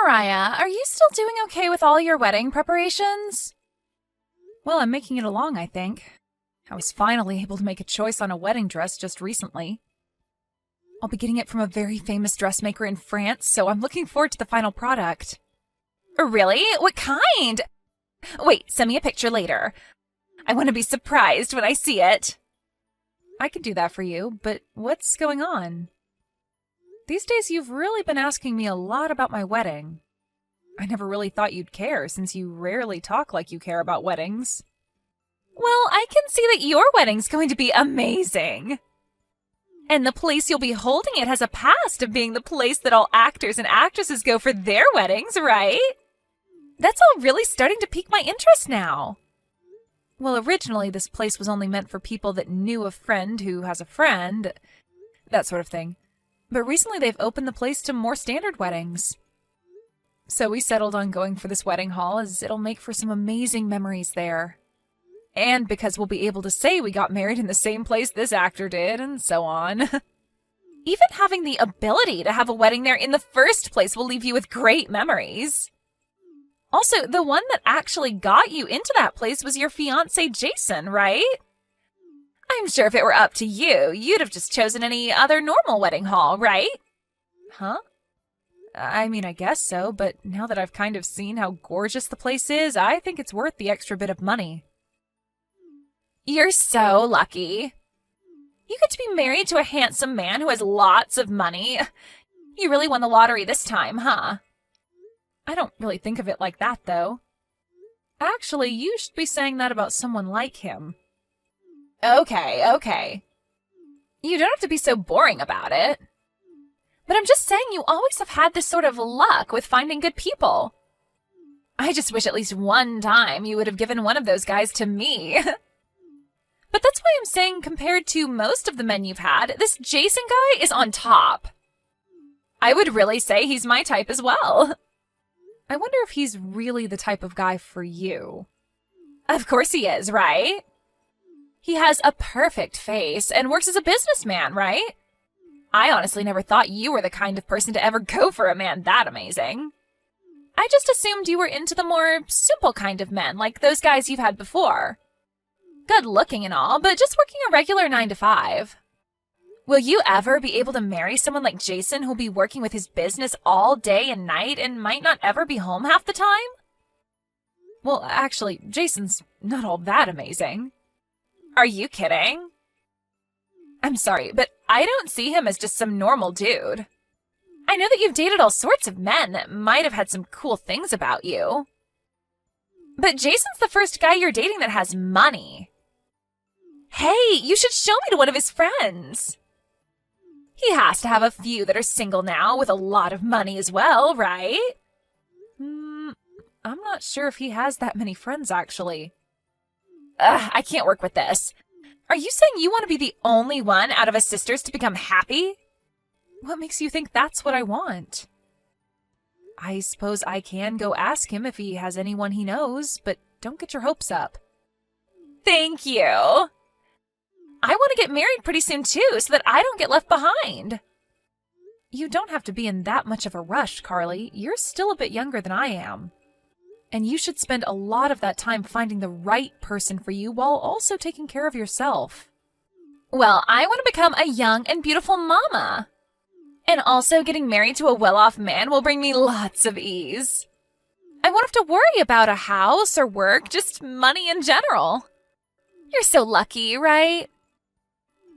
Mariah, are you still doing okay with all your wedding preparations? Well, I'm making it along, I think. I was finally able to make a choice on a wedding dress just recently. I'll be getting it from a very famous dressmaker in France, so I'm looking forward to the final product. Really? What kind? Wait, send me a picture later. I want to be surprised when I see it. I could do that for you, but what's going on? These days you've really been asking me a lot about my wedding. I never really thought you'd care, since you rarely talk like you care about weddings. Well, I can see that your wedding's going to be amazing. And the place you'll be holding it has a past of being the place that all actors and actresses go for their weddings, right? That's all really starting to pique my interest now. Well, originally this place was only meant for people that knew a friend who has a friend, that sort of thing. But recently they've opened the place to more standard weddings. So we settled on going for this wedding hall as it'll make for some amazing memories there. And because we'll be able to say we got married in the same place this actor did, and so on. Even having the ability to have a wedding there in the first place will leave you with great memories. Also, the one that actually got you into that place was your fiancé, Jason, right? I'm sure if it were up to you, you'd have just chosen any other normal wedding hall, right? Huh? I mean, I guess so, but now that I've kind of seen how gorgeous the place is, I think it's worth the extra bit of money. You're so lucky. You get to be married to a handsome man who has lots of money. You really won the lottery this time, huh? I don't really think of it like that, though. Actually, you should be saying that about someone like him. Okay. You don't have to be so boring about it. But I'm just saying you always have had this sort of luck with finding good people. I just wish at least one time you would have given one of those guys to me. But that's why I'm saying compared to most of the men you've had, this Jason guy is on top. I would really say he's my type as well. I wonder if he's really the type of guy for you. Of course he is, right? He has a perfect face and works as a businessman, right? I honestly never thought you were the kind of person to ever go for a man that amazing. I just assumed you were into the more simple kind of men, like those guys you've had before. Good looking and all, but just working a regular 9 to 5. Will you ever be able to marry someone like Jason who'll be working with his business all day and night and might not ever be home half the time? Well, actually, Jason's not all that amazing. Are you kidding? I'm sorry, but I don't see him as just some normal dude. I know that you've dated all sorts of men that might have had some cool things about you. But Jason's the first guy you're dating that has money. Hey, you should show me to one of his friends. He has to have a few that are single now with a lot of money as well, right? I'm not sure if he has that many friends, actually. I can't work with this. Are you saying you want to be the only one out of us sisters to become happy? What makes you think that's what I want? I suppose I can go ask him if he has anyone he knows, but don't get your hopes up. Thank you. I want to get married pretty soon too, so that I don't get left behind. You don't have to be in that much of a rush, Carly. You're still a bit younger than I am. And you should spend a lot of that time finding the right person for you while also taking care of yourself. Well, I want to become a young and beautiful mama. And also getting married to a well-off man will bring me lots of ease. I won't have to worry about a house or work, just money in general. You're so lucky, right?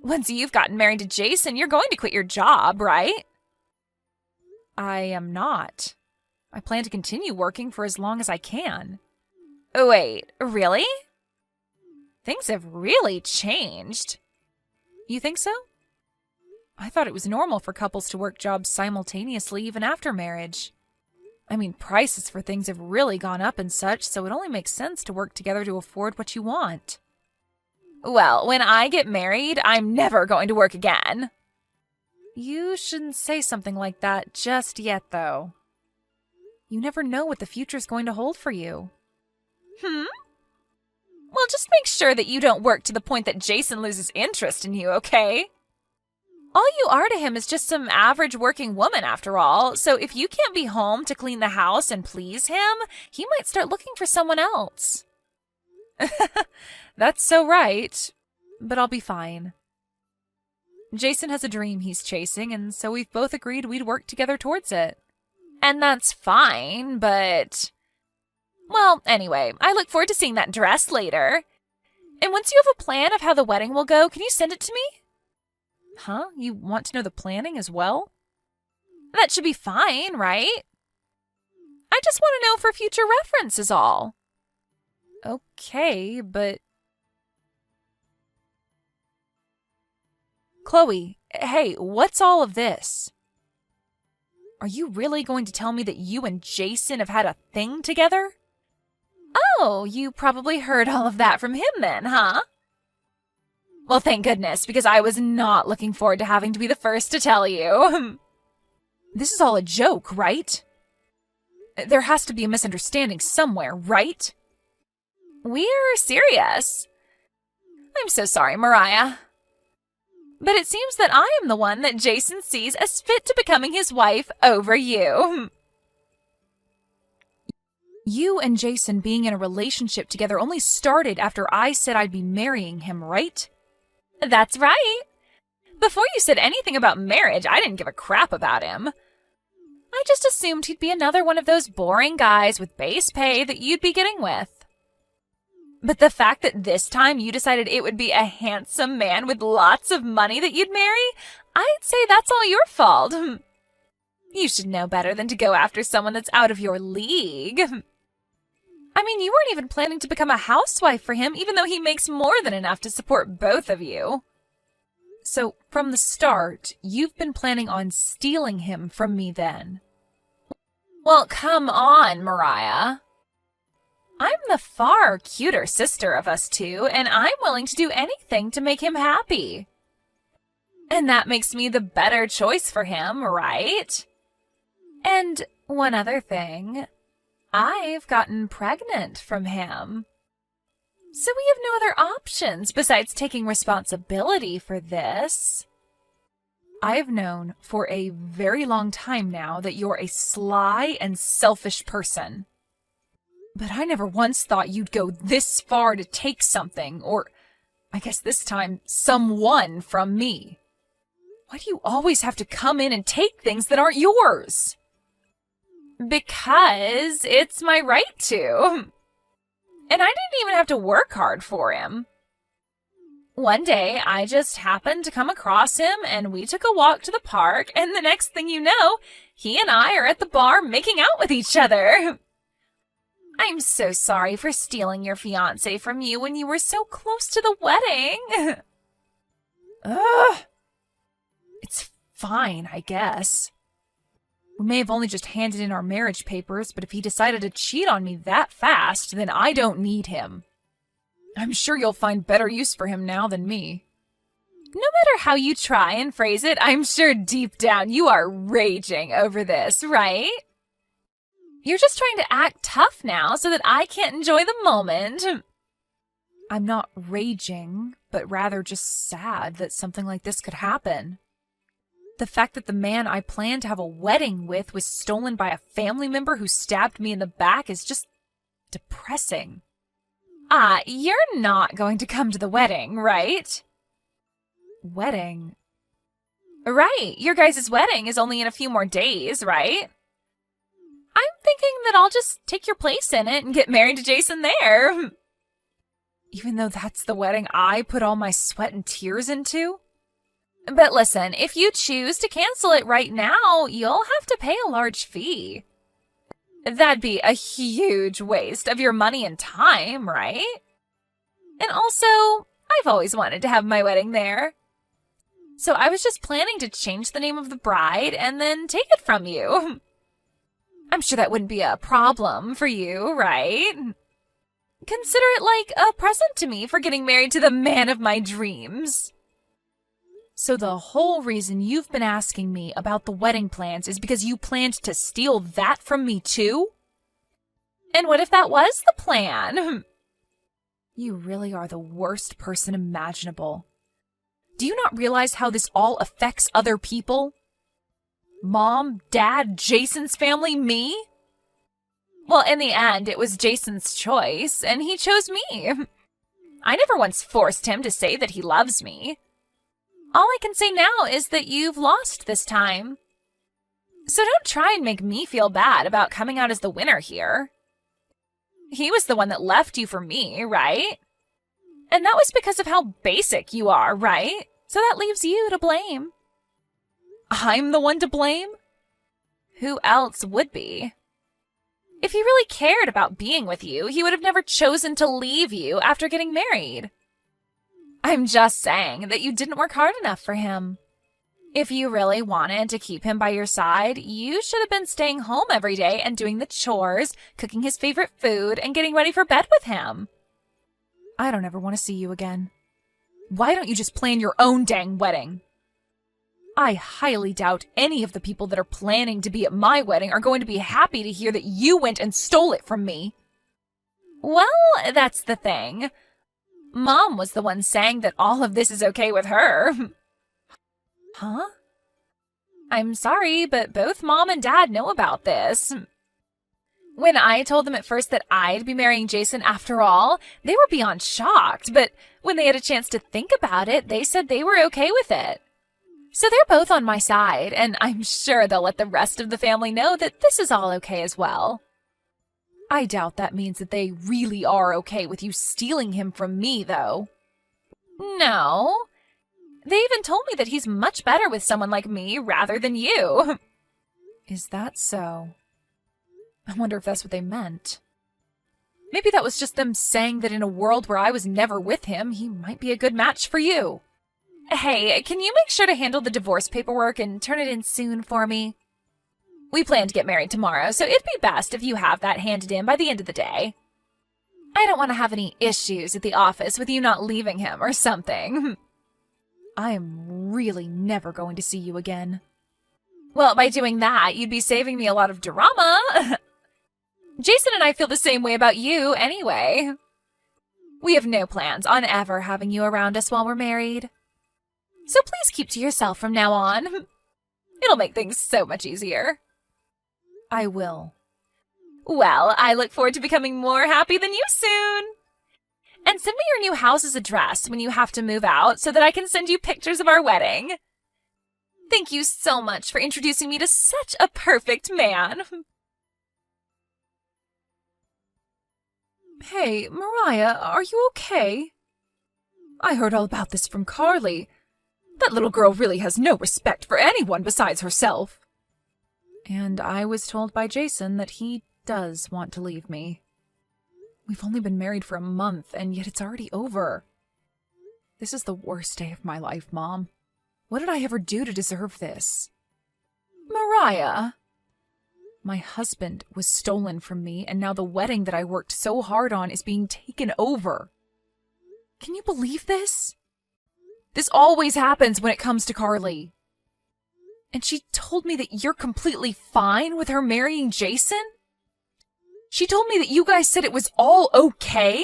Once you've gotten married to Jason, you're going to quit your job, right? I am not. I plan to continue working for as long as I can. Wait, really? Things have really changed. You think so? I thought it was normal for couples to work jobs simultaneously even after marriage. I mean, prices for things have really gone up and such, so it only makes sense to work together to afford what you want. Well, when I get married, I'm never going to work again. You shouldn't say something like that just yet, though. You never know what the future's going to hold for you. Well, just make sure that you don't work to the point that Jason loses interest in you, okay? All you are to him is just some average working woman after all, so if you can't be home to clean the house and please him, he might start looking for someone else. That's so right, but I'll be fine. Jason has a dream he's chasing, and so we've both agreed we'd work together towards it. And that's fine, but... Well, anyway, I look forward to seeing that dress later. And once you have a plan of how the wedding will go, can you send it to me? Huh? You want to know the planning as well? That should be fine, right? I just want to know for future reference is all. Okay, but... Chloe, hey, what's all of this? Are you really going to tell me that you and Jason have had a thing together? Oh, you probably heard all of that from him then, huh? Well, thank goodness, because I was not looking forward to having to be the first to tell you. This is all a joke, right? There has to be a misunderstanding somewhere, right? We're serious. I'm so sorry, Mariah. But it seems that I am the one that Jason sees as fit to becoming his wife over you. You and Jason being in a relationship together only started after I said I'd be marrying him, right? That's right. Before you said anything about marriage, I didn't give a crap about him. I just assumed he'd be another one of those boring guys with base pay that you'd be getting with. But the fact that this time you decided it would be a handsome man with lots of money that you'd marry, I'd say that's all your fault. You should know better than to go after someone that's out of your league. I mean, you weren't even planning to become a housewife for him, even though he makes more than enough to support both of you. So, from the start, you've been planning on stealing him from me then? Well, come on, Mariah. I'm the far cuter sister of us two, and I'm willing to do anything to make him happy. And that makes me the better choice for him, right? And one other thing, I've gotten pregnant from him. So we have no other options besides taking responsibility for this. I've known for a very long time now that you're a sly and selfish person. But I never once thought you'd go this far to take something, or I guess this time, someone from me. Why do you always have to come in and take things that aren't yours? Because it's my right to. And I didn't even have to work hard for him. One day, I just happened to come across him, and we took a walk to the park, and the next thing you know, he and I are at the bar making out with each other. I'm so sorry for stealing your fiancé from you when you were so close to the wedding. Ugh. It's fine, I guess. We may have only just handed in our marriage papers, but if he decided to cheat on me that fast, then I don't need him. I'm sure you'll find better use for him now than me. No matter how you try and phrase it, I'm sure deep down you are raging over this, right? You're just trying to act tough now so that I can't enjoy the moment. I'm not raging, but rather just sad that something like this could happen. The fact that the man I planned to have a wedding with was stolen by a family member who stabbed me in the back is just depressing. You're not going to come to the wedding, right? Wedding? Right, your guys' wedding is only in a few more days, right? I'm thinking that I'll just take your place in it and get married to Jason there. Even though that's the wedding I put all my sweat and tears into? But listen, if you choose to cancel it right now, you'll have to pay a large fee. That'd be a huge waste of your money and time, right? And also, I've always wanted to have my wedding there. So I was just planning to change the name of the bride and then take it from you. I'm sure that wouldn't be a problem for you, right? Consider it like a present to me for getting married to the man of my dreams. So the whole reason you've been asking me about the wedding plans is because you planned to steal that from me too? And what if that was the plan? You really are the worst person imaginable. Do you not realize how this all affects other people? Mom, Dad, Jason's family, me? Well, in the end, it was Jason's choice, and he chose me. I never once forced him to say that he loves me. All I can say now is that you've lost this time. So don't try and make me feel bad about coming out as the winner here. He was the one that left you for me, right? And that was because of how basic you are, right? So that leaves you to blame. I'm the one to blame? Who else would be? If he really cared about being with you, he would have never chosen to leave you after getting married. I'm just saying that you didn't work hard enough for him. If you really wanted to keep him by your side, you should have been staying home every day and doing the chores, cooking his favorite food, and getting ready for bed with him. I don't ever want to see you again. Why don't you just plan your own dang wedding? I highly doubt any of the people that are planning to be at my wedding are going to be happy to hear that you went and stole it from me. Well, that's the thing. Mom was the one saying that all of this is okay with her. Huh? I'm sorry, but both Mom and Dad know about this. When I told them at first that I'd be marrying Jason after all, they were beyond shocked, but when they had a chance to think about it, they said they were okay with it. So they're both on my side, and I'm sure they'll let the rest of the family know that this is all okay as well. I doubt that means that they really are okay with you stealing him from me, though. No. They even told me that he's much better with someone like me rather than you. Is that so? I wonder if that's what they meant. Maybe that was just them saying that in a world where I was never with him, he might be a good match for you. Hey, can you make sure to handle the divorce paperwork and turn it in soon for me? We plan to get married tomorrow, so it'd be best if you have that handed in by the end of the day. I don't want to have any issues at the office with you not leaving him or something. I am really never going to see you again. Well, by doing that, you'd be saving me a lot of drama. Jason and I feel the same way about you anyway. We have no plans on ever having you around us while we're married. So please keep to yourself from now on. It'll make things so much easier. I will. Well, I look forward to becoming more happy than you soon. And send me your new house's address when you have to move out so that I can send you pictures of our wedding. Thank you so much for introducing me to such a perfect man. Hey, Mariah, are you okay? I heard all about this from Carly. That little girl really has no respect for anyone besides herself. And I was told by Jason that he does want to leave me. We've only been married for a month, and yet it's already over. This is the worst day of my life, Mom. What did I ever do to deserve this? Mariah! My husband was stolen from me, and now the wedding that I worked so hard on is being taken over. Can you believe this? This always happens when it comes to Carly. And she told me that you're completely fine with her marrying Jason? She told me that you guys said it was all okay?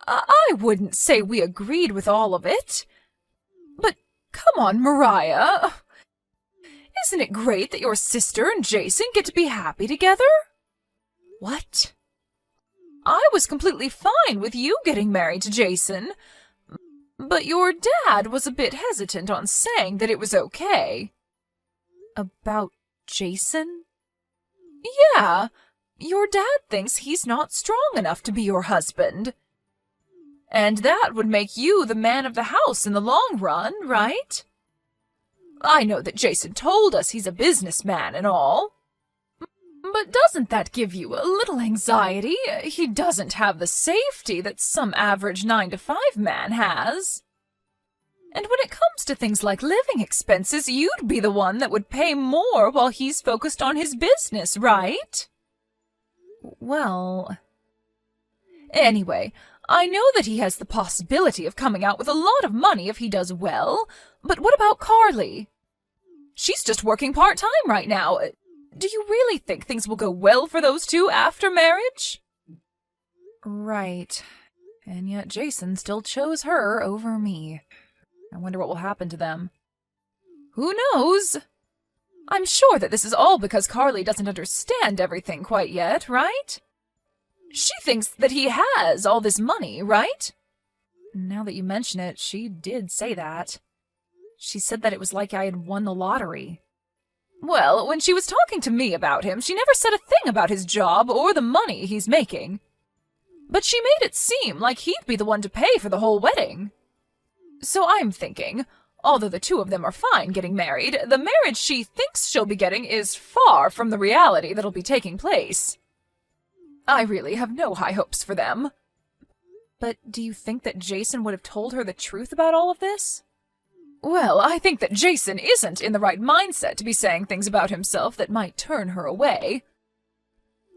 I wouldn't say we agreed with all of it. But come on, Mariah. Isn't it great that your sister and Jason get to be happy together? What? I was completely fine with you getting married to Jason, but your dad was a bit hesitant on saying that it was okay. About Jason? Yeah, your dad thinks he's not strong enough to be your husband. And that would make you the man of the house in the long run, right? I know that Jason told us he's a businessman and all. But doesn't that give you a little anxiety? He doesn't have the safety that some average 9-to-5 man has. And when it comes to things like living expenses, you'd be the one that would pay more while he's focused on his business, right? Well... Anyway, I know that he has the possibility of coming out with a lot of money if he does well, but what about Carly? She's just working part-time right now. Do you really think things will go well for those two after marriage? Right. And yet Jason still chose her over me. I wonder what will happen to them. Who knows? I'm sure that this is all because Carly doesn't understand everything quite yet, right? She thinks that he has all this money, right? Now that you mention it, she did say that. She said that it was like I had won the lottery. Well, when she was talking to me about him, she never said a thing about his job or the money he's making. But she made it seem like he'd be the one to pay for the whole wedding. So I'm thinking, although the two of them are fine getting married, the marriage she thinks she'll be getting is far from the reality that'll be taking place. I really have no high hopes for them. But do you think that Jason would have told her the truth about all of this? Well, I think that Jason isn't in the right mindset to be saying things about himself that might turn her away.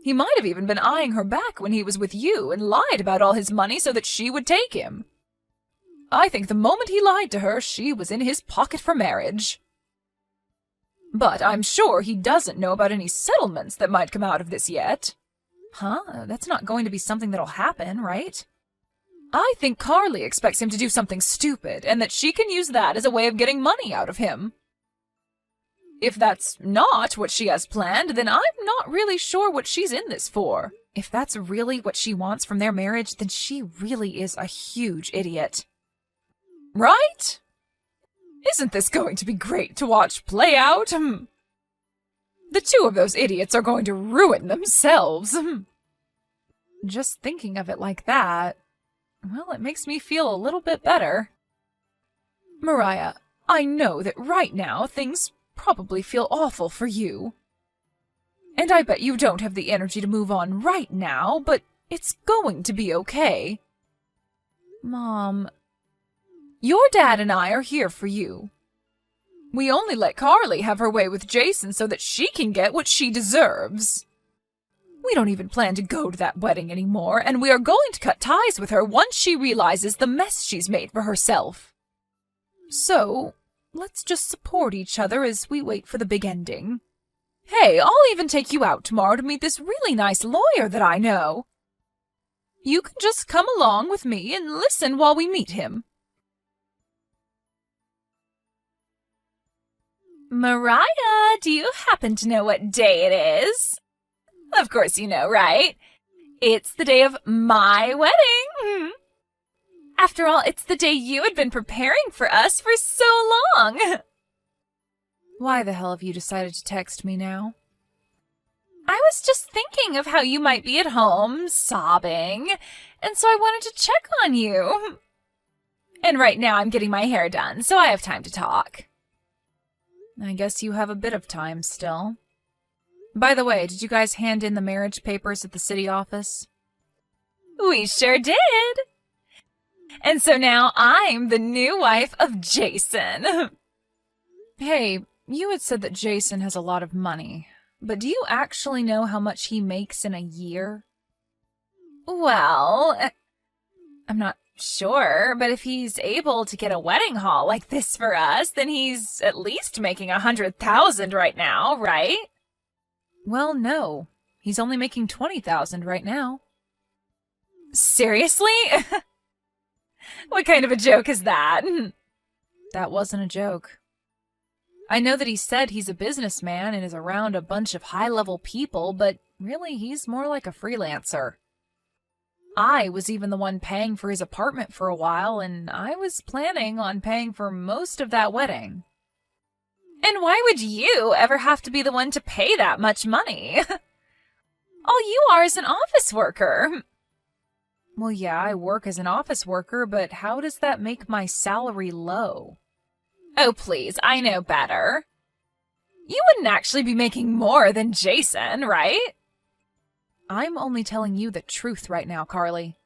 He might have even been eyeing her back when he was with you and lied about all his money so that she would take him. I think the moment he lied to her, she was in his pocket for marriage. But I'm sure he doesn't know about any settlements that might come out of this yet. Huh? That's not going to be something that'll happen, right? I think Carly expects him to do something stupid, and that she can use that as a way of getting money out of him. If that's not what she has planned, then I'm not really sure what she's in this for. If that's really what she wants from their marriage, then she really is a huge idiot. Right? Isn't this going to be great to watch play out? The two of those idiots are going to ruin themselves. Just thinking of it like that, well, it makes me feel a little bit better. Mariah, I know that right now things probably feel awful for you. And I bet you don't have the energy to move on right now, but it's going to be okay. Mom, your dad and I are here for you. We only let Carly have her way with Jason so that she can get what she deserves. We don't even plan to go to that wedding anymore, and we are going to cut ties with her once she realizes the mess she's made for herself. So, let's just support each other as we wait for the big ending. Hey, I'll even take you out tomorrow to meet this really nice lawyer that I know. You can just come along with me and listen while we meet him. Mariah, do you happen to know what day it is? Of course you know, right? It's the day of my wedding. After all, it's the day you had been preparing for us for so long. Why the hell have you decided to text me now? I was just thinking of how you might be at home, sobbing, and so I wanted to check on you. And right now I'm getting my hair done, so I have time to talk. I guess you have a bit of time still. By the way, did you guys hand in the marriage papers at the city office? We sure did. And so now I'm the new wife of Jason. Hey, you had said that Jason has a lot of money, but do you actually know how much he makes in a year? Well, I'm not sure, but if he's able to get a wedding hall like this for us, then he's at least making 100,000 right now, right? Well, no. He's only making 20,000 right now. Seriously? What kind of a joke is that? That wasn't a joke. I know that he said he's a businessman and is around a bunch of high-level people, but really he's more like a freelancer. I was even the one paying for his apartment for a while, and I was planning on paying for most of that wedding. And why would you ever have to be the one to pay that much money? All you are is an office worker. Well, yeah, I work as an office worker, but how does that make my salary low? Oh, please, I know better. You wouldn't actually be making more than Jason, right? I'm only telling you the truth right now, Carly.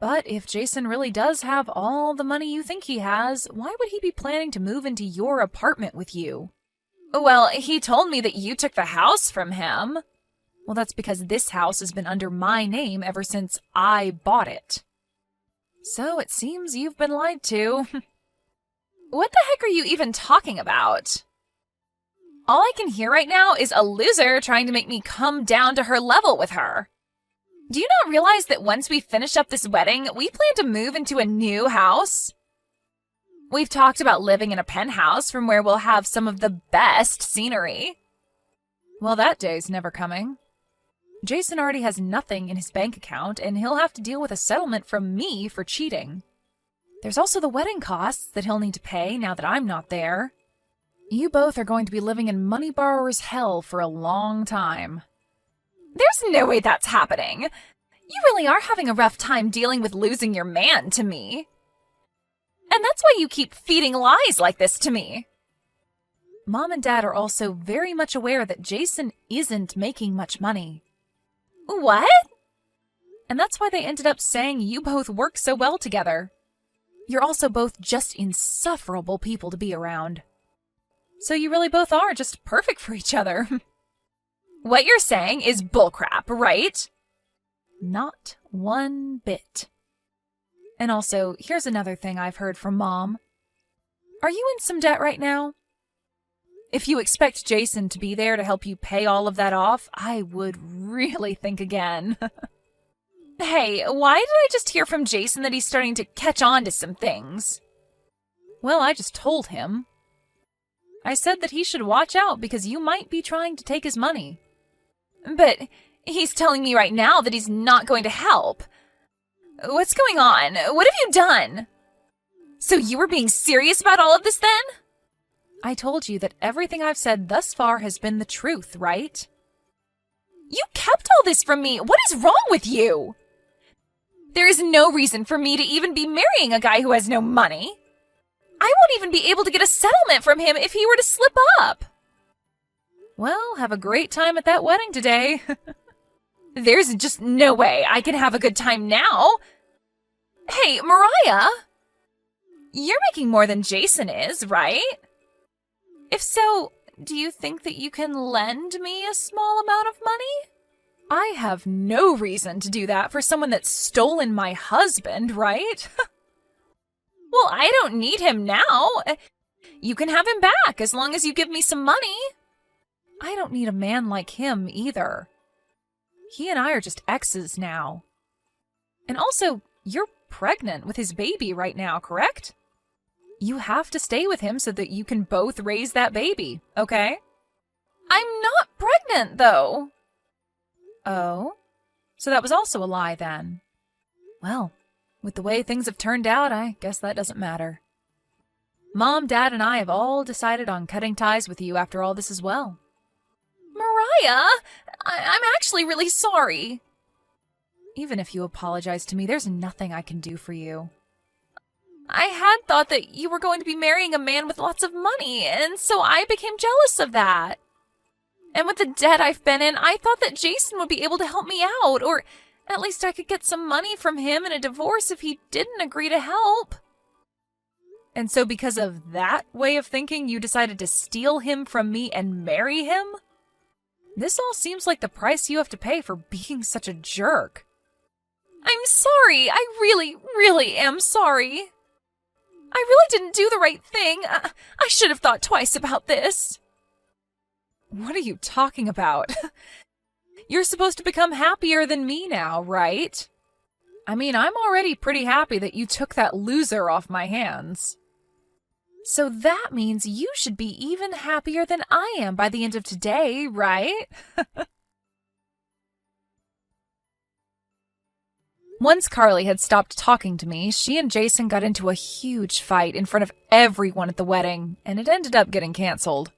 But if Jason really does have all the money you think he has, why would he be planning to move into your apartment with you? Well, he told me that you took the house from him. Well, that's because this house has been under my name ever since I bought it. So it seems you've been lied to. What the heck are you even talking about? All I can hear right now is a loser trying to make me come down to her level with her. Do you not realize that once we finish up this wedding, we plan to move into a new house? We've talked about living in a penthouse from where we'll have some of the best scenery. Well, that day's never coming. Jason already has nothing in his bank account, and he'll have to deal with a settlement from me for cheating. There's also the wedding costs that he'll need to pay now that I'm not there. You both are going to be living in money borrower's hell for a long time. There's no way that's happening. You really are having a rough time dealing with losing your man to me. And that's why you keep feeding lies like this to me. Mom and Dad are also very much aware that Jason isn't making much money. What? And that's why they ended up saying you both work so well together. You're also both just insufferable people to be around. So you really both are just perfect for each other. What you're saying is bullcrap, right? Not one bit. And also, here's another thing I've heard from Mom. Are you in some debt right now? If you expect Jason to be there to help you pay all of that off, I would really think again. Hey, why did I just hear from Jason that he's starting to catch on to some things? Well, I just told him. I said that he should watch out because you might be trying to take his money. But he's telling me right now that he's not going to help. What's going on? What have you done? So you were being serious about all of this then? I told you that everything I've said thus far has been the truth, right? You kept all this from me. What is wrong with you? There is no reason for me to even be marrying a guy who has no money. I won't even be able to get a settlement from him if he were to slip up. Well, have a great time at that wedding today. There's just no way I can have a good time now. Hey, Mariah, you're making more than Jason is, right? If so, do you think that you can lend me a small amount of money? I have no reason to do that for someone that's stolen my husband, right? Well, I don't need him now. You can have him back as long as you give me some money. I don't need a man like him either. He and I are just exes now. And also, you're pregnant with his baby right now, correct? You have to stay with him so that you can both raise that baby, okay? I'm not pregnant, though. Oh? So that was also a lie, then. Well, with the way things have turned out, I guess that doesn't matter. Mom, Dad, and I have all decided on cutting ties with you after all this as well. Mariah, I'm actually really sorry. Even if you apologize to me, there's nothing I can do for you. I had thought that you were going to be marrying a man with lots of money, and so I became jealous of that. And with the debt I've been in, I thought that Jason would be able to help me out, or at least I could get some money from him in a divorce if he didn't agree to help. And so because of that way of thinking, you decided to steal him from me and marry him? This all seems like the price you have to pay for being such a jerk. I'm sorry. I really, really am sorry. I really didn't do the right thing. I should have thought twice about this. What are you talking about? You're supposed to become happier than me now, right? I mean, I'm already pretty happy that you took that loser off my hands. So that means you should be even happier than I am by the end of today, right? Once Carly had stopped talking to me, she and Jason got into a huge fight in front of everyone at the wedding, and it ended up getting canceled.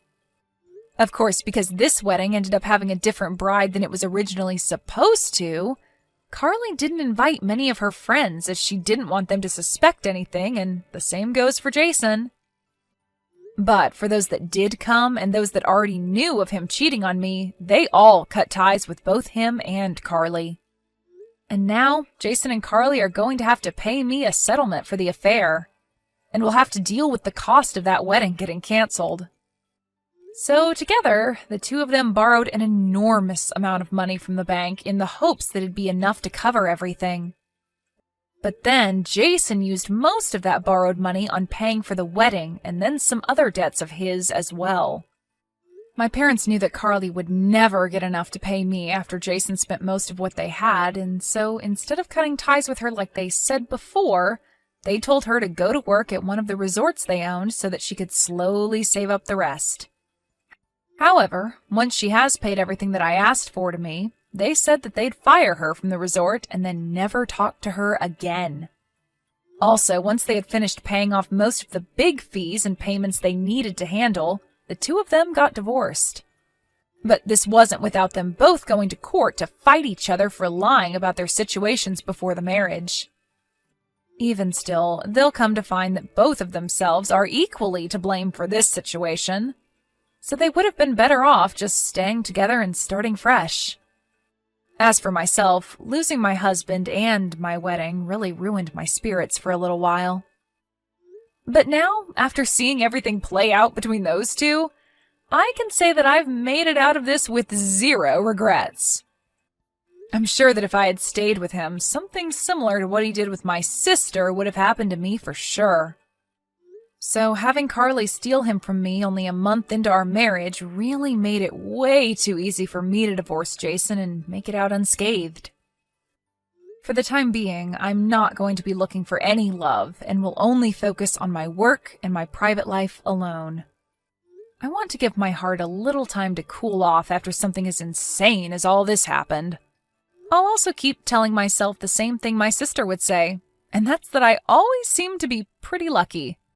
Of course, because this wedding ended up having a different bride than it was originally supposed to, Carly didn't invite many of her friends as she didn't want them to suspect anything, and the same goes for Jason. But for those that did come and those that already knew of him cheating on me, they all cut ties with both him and Carly. And now, Jason and Carly are going to have to pay me a settlement for the affair, and we'll have to deal with the cost of that wedding getting canceled. So together, the two of them borrowed an enormous amount of money from the bank in the hopes that it'd be enough to cover everything. But then Jason used most of that borrowed money on paying for the wedding and then some other debts of his as well. My parents knew that Carly would never get enough to pay me after Jason spent most of what they had, and so instead of cutting ties with her like they said before, They told her to go to work at one of the resorts they owned so that she could slowly save up the rest. However, once she has paid everything that I asked for to me, they said that they'd fire her from the resort and then never talk to her again. Also, once they had finished paying off most of the big fees and payments they needed to handle, the two of them got divorced. But this wasn't without them both going to court to fight each other for lying about their situations before the marriage. Even still, they'll come to find that both of themselves are equally to blame for this situation. So they would have been better off just staying together and starting fresh. As for myself, losing my husband and my wedding really ruined my spirits for a little while. But now, after seeing everything play out between those two, I can say that I've made it out of this with zero regrets. I'm sure that if I had stayed with him, something similar to what he did with my sister would have happened to me for sure. So having Carly steal him from me only a month into our marriage really made it way too easy for me to divorce Jason and make it out unscathed. For the time being, I'm not going to be looking for any love and will only focus on my work and my private life alone. I want to give my heart a little time to cool off after something as insane as all this happened. I'll also keep telling myself the same thing my sister would say, and that's that I always seem to be pretty lucky.